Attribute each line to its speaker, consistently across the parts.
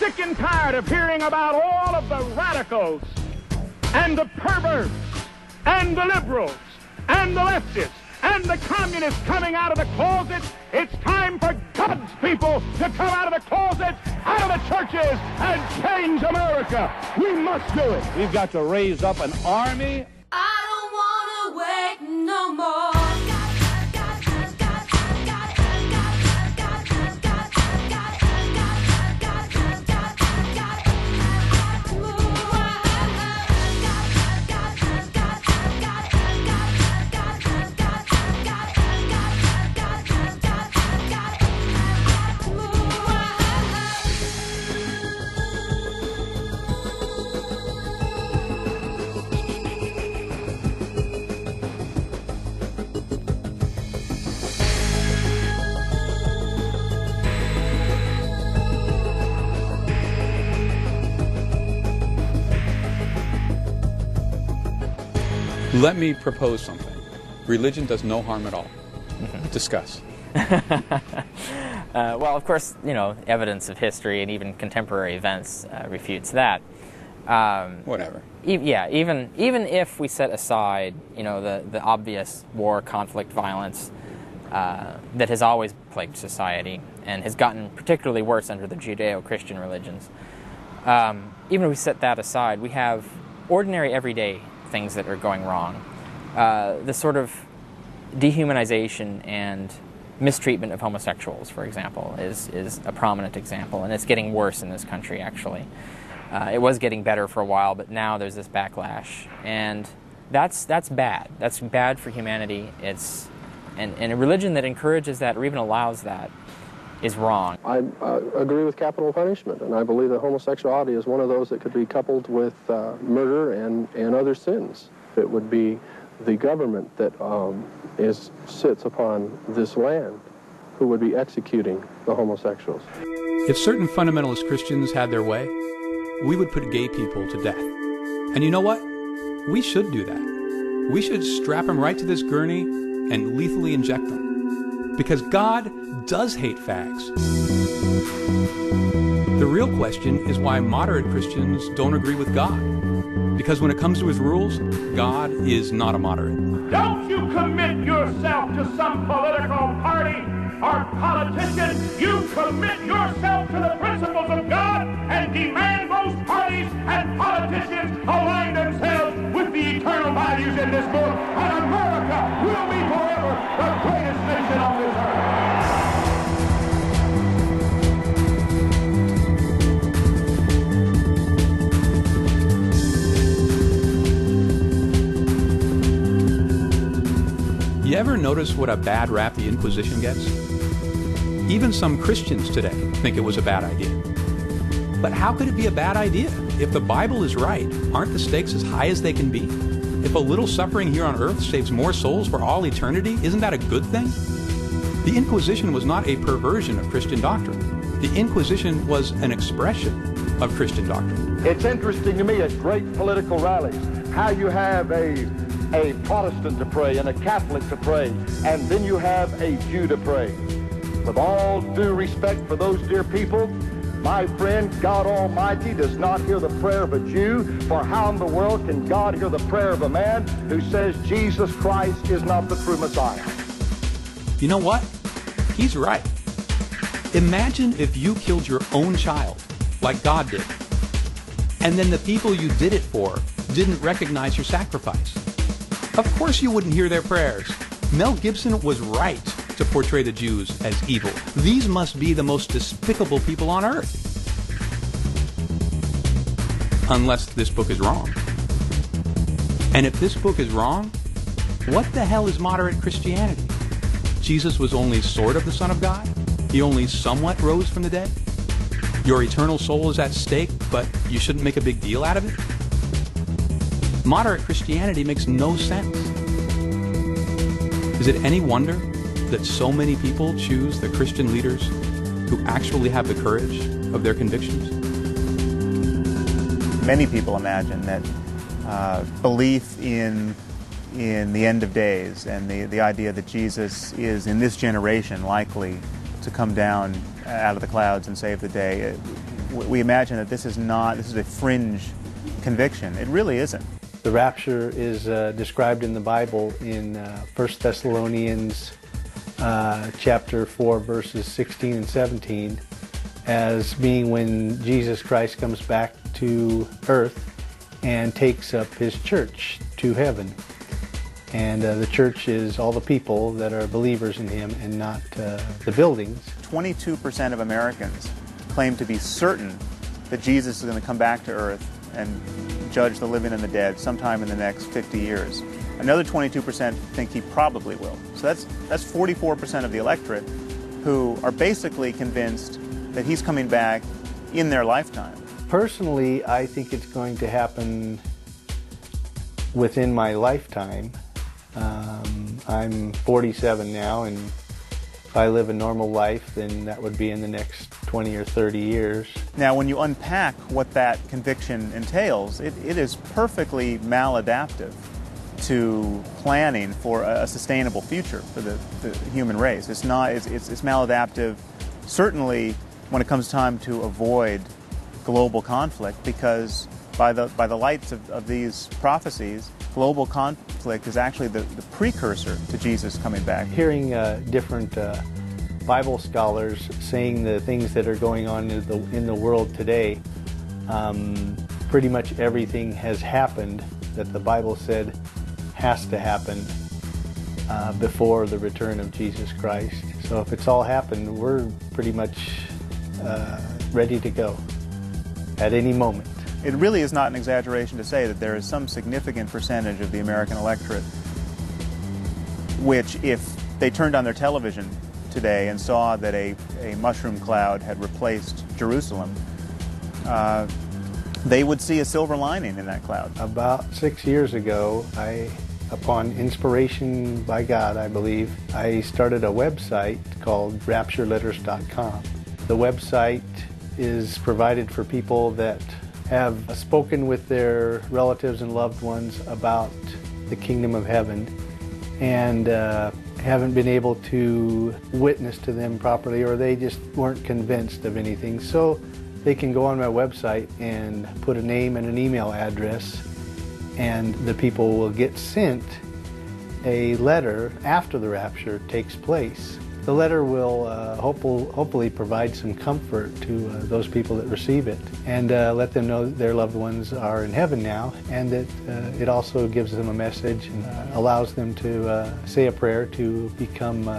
Speaker 1: sick and tired of hearing about all of the radicals and the perverts and the liberals and the leftists and the communists coming out of the closets. It's time for God's people to come out of the closets, out of the churches, and change America. We must do it.
Speaker 2: We've got to raise up an army.
Speaker 3: I don't want to wait no more.
Speaker 4: Let me propose something. Religion does no harm at all. Discuss.
Speaker 5: Well, of course, you know, evidence of history and even contemporary events refutes that.
Speaker 4: Whatever.
Speaker 5: Even if we set aside, you know, the obvious war, conflict, violence that has always plagued society and has gotten particularly worse under the Judeo-Christian religions, even if we set that aside, we have ordinary, everyday things that are going wrong. The sort of dehumanization and mistreatment of homosexuals, for example, is a prominent example, and it's getting worse in this country, actually. It was getting better for a while, but now there's this backlash, and that's bad. That's bad for humanity. And a religion that encourages that or even allows that is wrong.
Speaker 6: I agree with capital punishment, and I believe that homosexuality is one of those that could be coupled with murder and other sins. It would be the government that sits upon this land who would be executing the homosexuals.
Speaker 7: If certain fundamentalist Christians had their way, we would put gay people to death. And you know what? We should do that. We should strap them right to this gurney and lethally inject them. Because God does hate fags. The real question is why moderate Christians don't agree with God. Because when it comes to his rules, God is not a moderate.
Speaker 1: Don't you commit yourself to some political party or politician. You commit yourself to the principles of God and demand those parties and politicians align themselves with the eternal values in this book. And America will be forever the greatest nation on this earth.
Speaker 7: You ever notice what a bad rap the Inquisition gets? Even some Christians today think it was a bad idea. But how could it be a bad idea? If the Bible is right, aren't the stakes as high as they can be? If a little suffering here on earth saves more souls for all eternity, isn't that a good thing? The Inquisition was not a perversion of Christian doctrine. The Inquisition was an expression of Christian doctrine.
Speaker 8: It's interesting to me at great political rallies how you have a Protestant to pray and a Catholic to pray, and then you have a Jew to pray. With all due respect for those dear people, my friend, God Almighty does not hear the prayer of a Jew, for how in the world can God hear the prayer of a man who says Jesus Christ is not the true Messiah?
Speaker 7: You know what? He's right. Imagine if you killed your own child, like God did, and then the people you did it for didn't recognize your sacrifice. Of course you wouldn't hear their prayers. Mel Gibson was right to portray the Jews as evil. These must be the most despicable people on earth. Unless this book is wrong. And if this book is wrong, what the hell is moderate Christianity? Jesus was only sort of the Son of God? He only somewhat rose from the dead? Your eternal soul is at stake, but you shouldn't make a big deal out of it? Moderate Christianity makes no sense. Is it any wonder that so many people choose the Christian leaders who actually have the courage of their convictions?
Speaker 9: Many people imagine that belief in the end of days and the idea that Jesus is in this generation likely to come down out of the clouds and save the day. We imagine that this is a fringe conviction. It really isn't.
Speaker 10: The rapture is described in the Bible in 1 Thessalonians chapter 4, verses 16 and 17, as being when Jesus Christ comes back to earth and takes up his church to heaven. And the church is all the people that are believers in him and not the buildings.
Speaker 9: 22% of Americans claim to be certain that Jesus is going to come back to earth and judge the living and the dead sometime in the next 50 years. Another 22% think he probably will. So that's 44% of the electorate who are basically convinced that he's coming back in their lifetime.
Speaker 10: Personally, I think it's going to happen within my lifetime. I'm 47 now, and if I live a normal life, then that would be in the next 20 or 30 years.
Speaker 9: Now, when you unpack what that conviction entails, it is perfectly maladaptive to planning for a sustainable future for the human race. It's maladaptive, certainly when it comes time to avoid global conflict, because by the lights of these prophecies, global conflict is actually the precursor to Jesus coming back.
Speaker 10: Hearing different Bible scholars saying the things that are going on in the world today, pretty much everything has happened that the Bible said has to happen before the return of Jesus Christ. So if it's all happened, we're pretty much ready to go at any moment.
Speaker 9: It really is not an exaggeration to say that there is some significant percentage of the American electorate which, if they turned on their television today and saw that a mushroom cloud had replaced Jerusalem, they would see a silver lining in that cloud.
Speaker 10: About 6 years ago, upon inspiration by God, I believe, I started a website called raptureletters.com. The website is provided for people that have spoken with their relatives and loved ones about the kingdom of heaven and haven't been able to witness to them properly, or they just weren't convinced of anything. So they can go on my website and put a name and an email address, and the people will get sent a letter after the rapture takes place. The letter will hopefully provide some comfort to those people that receive it, and let them know that their loved ones are in heaven now, and that it also gives them a message and allows them to say a prayer to become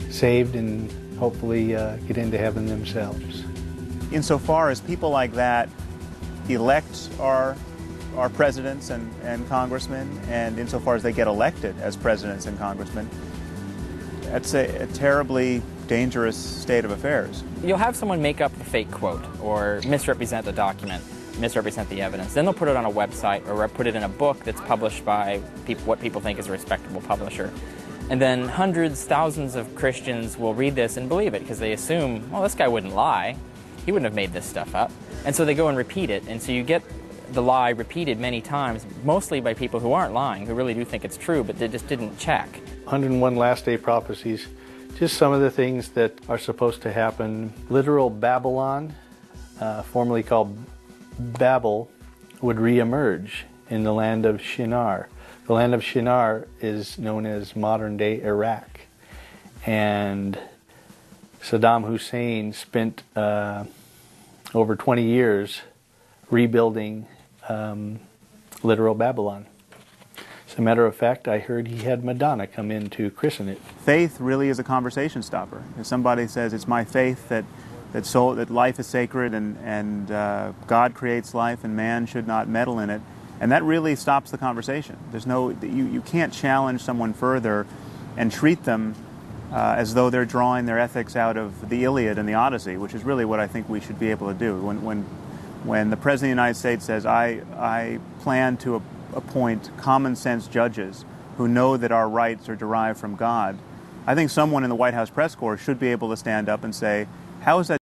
Speaker 10: saved and hopefully get into heaven themselves.
Speaker 9: Insofar as people like that elect our presidents and congressmen, and insofar as they get elected as presidents and congressmen, that's a terribly dangerous state of affairs.
Speaker 5: You'll have someone make up a fake quote or misrepresent the document, misrepresent the evidence. Then they'll put it on a website or put it in a book that's published by what people think is a respectable publisher. And then hundreds, thousands of Christians will read this and believe it because they assume, well, this guy wouldn't lie. He wouldn't have made this stuff up. And so they go and repeat it. And so you get the lie repeated many times, mostly by people who aren't lying, who really do think it's true, but they just didn't check.
Speaker 10: 101 Last Day Prophecies, just some of the things that are supposed to happen. Literal Babylon, formerly called Babel, would reemerge in the land of Shinar. The land of Shinar is known as modern-day Iraq. And Saddam Hussein spent over 20 years rebuilding literal Babylon. As a matter of fact, I heard he had Madonna come in to christen it.
Speaker 9: Faith really is a conversation stopper. If somebody says, it's my faith that life is sacred and God creates life and man should not meddle in it, and that really stops the conversation. You can't challenge someone further and treat them as though they're drawing their ethics out of the Iliad and the Odyssey, which is really what I think we should be able to do. When the President of the United States says, I plan to appoint common sense judges who know that our rights are derived from God, I think someone in the White House press corps should be able to stand up and say, how is that